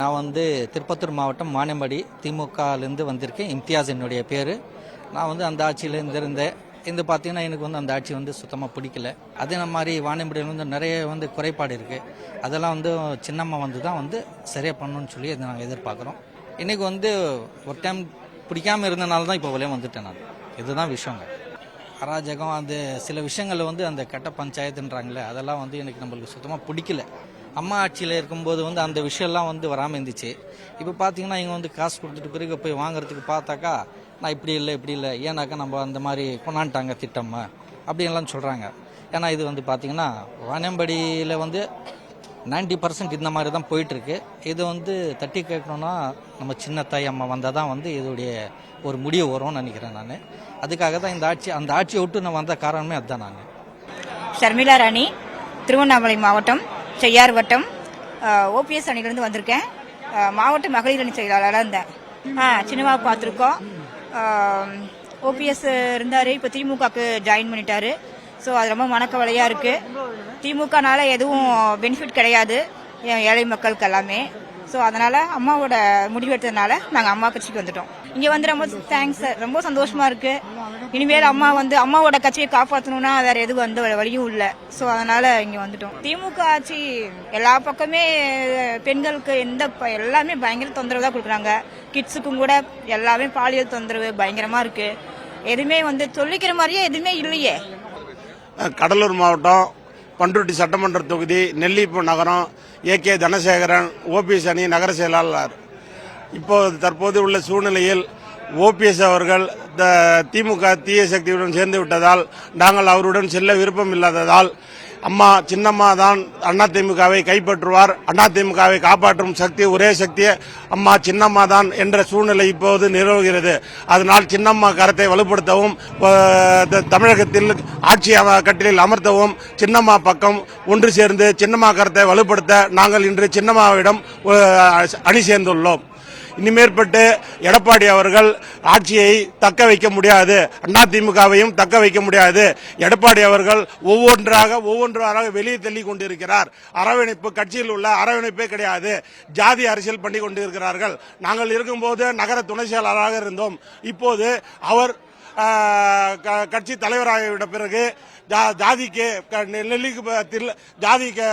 நான் வந்து திருப்பத்தூர் மாவட்டம் வாணியம்பாடி திமுகலேருந்து வந்திருக்கேன். இம்தியாஸ் என்னுடைய பேர். நான் வந்து அந்த ஆட்சியிலேருந்து இருந்தேன். இந்த பார்த்தீங்கன்னா எனக்கு வந்து அந்த ஆட்சி வந்து சுத்தமாக பிடிக்கல. அதே மாதிரி வாணியம்பாடியில் வந்து நிறைய வந்து குறைபாடு இருக்குது. அதெல்லாம் வந்து சின்னம்மா வந்து தான் வந்து சரியாக பண்ணணும்னு சொல்லி அதை நாங்கள் எதிர்பார்க்குறோம். இன்றைக்கி வந்து ஒரு டைம் பிடிக்காமல் இருந்தனால தான் இப்போ வெளியே வந்துட்டேன் நான். இதுதான் விஷயங்க. அராஜகம் அந்த சில விஷயங்கள் வந்து அந்த கட்ட பஞ்சாயத்துன்றாங்களே அதெல்லாம் வந்து எனக்கு நம்மளுக்கு சுத்தமாக பிடிக்கல. அம்மா ஆட்சியில் இருக்கும்போது வந்து அந்த விஷயம்லாம் வந்து வராமல் இருந்துச்சு. இப்போ பார்த்தீங்கன்னா இங்கே வந்து காசு கொடுத்துட்டு பிறகு போய் வாங்குறதுக்கு பார்த்தாக்கா நான் இப்படி இல்லை ஏன்னாக்கா நம்ம அந்த மாதிரி கொண்டாண்டாங்க திட்டம் அப்படின்லாம் சொல்கிறாங்க. ஏன்னா இது வந்து பார்த்தீங்கன்னா வாணியம்பாடியில் வந்து 90% இந்த மாதிரி தான் போயிட்டுருக்கு. இது வந்து தட்டி கேட்கணுன்னா நம்ம சின்ன தாய் அம்மா வந்தால் தான் வந்து இதோடைய ஒரு முடிவு வரும்னு நினைக்கிறேன் நான். அதுக்காக தான் அந்த ஆட்சியை விட்டு நான் வந்த காரணமே அதுதான். நான் ஷர்மிளா ராணி, திருவண்ணாமலை மாவட்டம் செய்யார் வட்டம் ஓபிஎஸ் அணிலிருந்து வந்திருக்கேன். மாவட்ட மகளிர் அணி செயலாளராக இருந்தேன். சின்னமா பார்த்துருக்கோம். ஓபிஎஸ் இருந்தார், இப்போ திமுகவுக்கு ஜாயின் பண்ணிட்டாரு. ஸோ அது ரொம்ப மனக்கவலையாக இருக்குது. திமுகனால எதுவும் பெனிஃபிட் கிடையாது ஏழை மக்களுக்கு எல்லாமே. ஸோ அதனால் அம்மாவோட முடிவெடுத்ததுனால நாங்கள் அம்மா கட்சிக்கு வந்துட்டோம். இங்கே வந்து ரொம்ப தேங்க்ஸ் சார், ரொம்ப சந்தோஷமாக இருக்குது. இனிமேல் அம்மா வந்து அம்மாவோட கட்சியை காப்பாற்றணும்னா வேறு எதுவும் வந்து வழியும் இல்லை. ஸோ அதனால் இங்கே வந்துட்டோம். திமுக ஆட்சி எல்லா பக்கமே பெண்களுக்கு எல்லாமே பயங்கர தொந்தரவு தான் கொடுக்குறாங்க. கிட்ஸுக்கும் கூட எல்லாமே பாலியல் தொந்தரவு பயங்கரமாக இருக்குது. எதுவுமே வந்து சொல்லிக்கிற மாதிரியே எதுவுமே இல்லையே. கடலூர் மாவட்டம் பண்ருட்டி சட்டமன்ற தொகுதி நெல்லிப்பு நகரம் ஏகே தனசேகரன் ஓபிஎஸ் அணி நகர செயலாளர். தற்போது உள்ள சூழ்நிலையில் ஓபிஎஸ் அவர்கள் திமுக தீய சக்தியுடன் சேர்ந்து விட்டதால் நாங்கள் அவருடன் செல்ல விருப்பம் இல்லாததால் சின்னம்மா தான் அதிமுகவை கைப்பற்றுவார், அதிமுகவை காப்பாற்றும் சக்தி ஒரே சக்தி அம்மா சின்னம்மா தான் என்ற சூழ்நிலை இப்போது நிலவுகிறது. அதனால் சின்னம்மா கரத்தை வலுப்படுத்தவும் தமிழகத்தில் ஆட்சி கட்டிலில் அமர்த்தவும் சின்னம்மா பக்கம் ஒன்று சேர்ந்து சின்னம்மா கரத்தை வலுப்படுத்த நாங்கள் இன்று சின்னம்மாவிடம் அணி சேர்ந்துள்ளோம். இனிமேற்பட்டு எடப்பாடி அவர்கள் ஆட்சியை தக்க வைக்க முடியாது, அதிமுகவையும் தக்க வைக்க முடியாது. எடப்பாடி அவர்கள் ஒவ்வொன்றாக வெளியே தள்ளி கொண்டிருக்கிறார். அரவணைப்பு கட்சியில் உள்ள அரவணைப்பே கிடையாது. ஜாதி அரசியல் பண்ணி கொண்டிருக்கிறார்கள். நாங்கள் இருக்கும்போது நகர துணை செயலாளராக இருந்தோம். இப்போது அவர் கட்சி தலைவராகிவிட்ட பிறகு ஜாதிக்கு நெல்லிக்குப்பத்தில் ஜாதிக்கு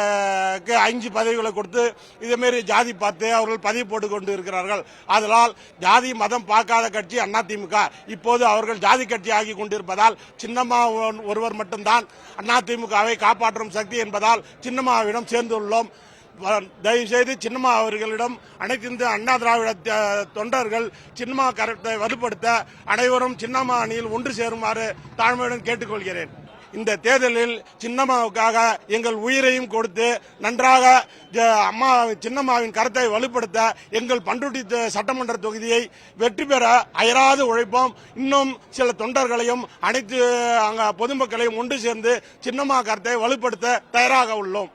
5 பதவிகளை கொடுத்து இதேமாரி ஜாதி பார்த்து அவர்கள் பதவி போட்டுக் கொண்டு இருக்கிறார்கள். அதனால் ஜாதி மதம் பார்க்காத கட்சி அதிமுக. இப்போது அவர்கள் ஜாதி கட்சி ஆகி கொண்டிருப்பதால் சின்னம்மா ஒருவர் மட்டும்தான் அதிமுகவை காப்பாற்றும் சக்தி என்பதால் சின்னம்மாவிடம் சேர்ந்துள்ளோம். தயவுசெய்து சின்னம்மா அவர்களிடம் அனைத்து இந்திய அண்ணா திராவிட தொண்டர்கள் சின்னம்மா கருத்தை வலுப்படுத்த அனைவரும் சின்னம்மா அணியில் ஒன்று சேருமாறு தாழ்மையுடன் கேட்டுக்கொள்கிறேன். இந்த தேர்தலில் சின்னம்மாவுக்காக எங்கள் உயிரையும் கொடுத்து நன்றாக சின்னம்மாவின் கருத்தை வலுப்படுத்த எங்கள் பண்ருட்டி சட்டமன்ற தொகுதியை வெற்றி பெற அயராது உழைப்போம். இன்னும் சில தொண்டர்களையும் அனைத்து பொதுமக்களையும் ஒன்று சேர்ந்து சின்னம்மா கருத்தை வலுப்படுத்த தயாராக உள்ளோம்.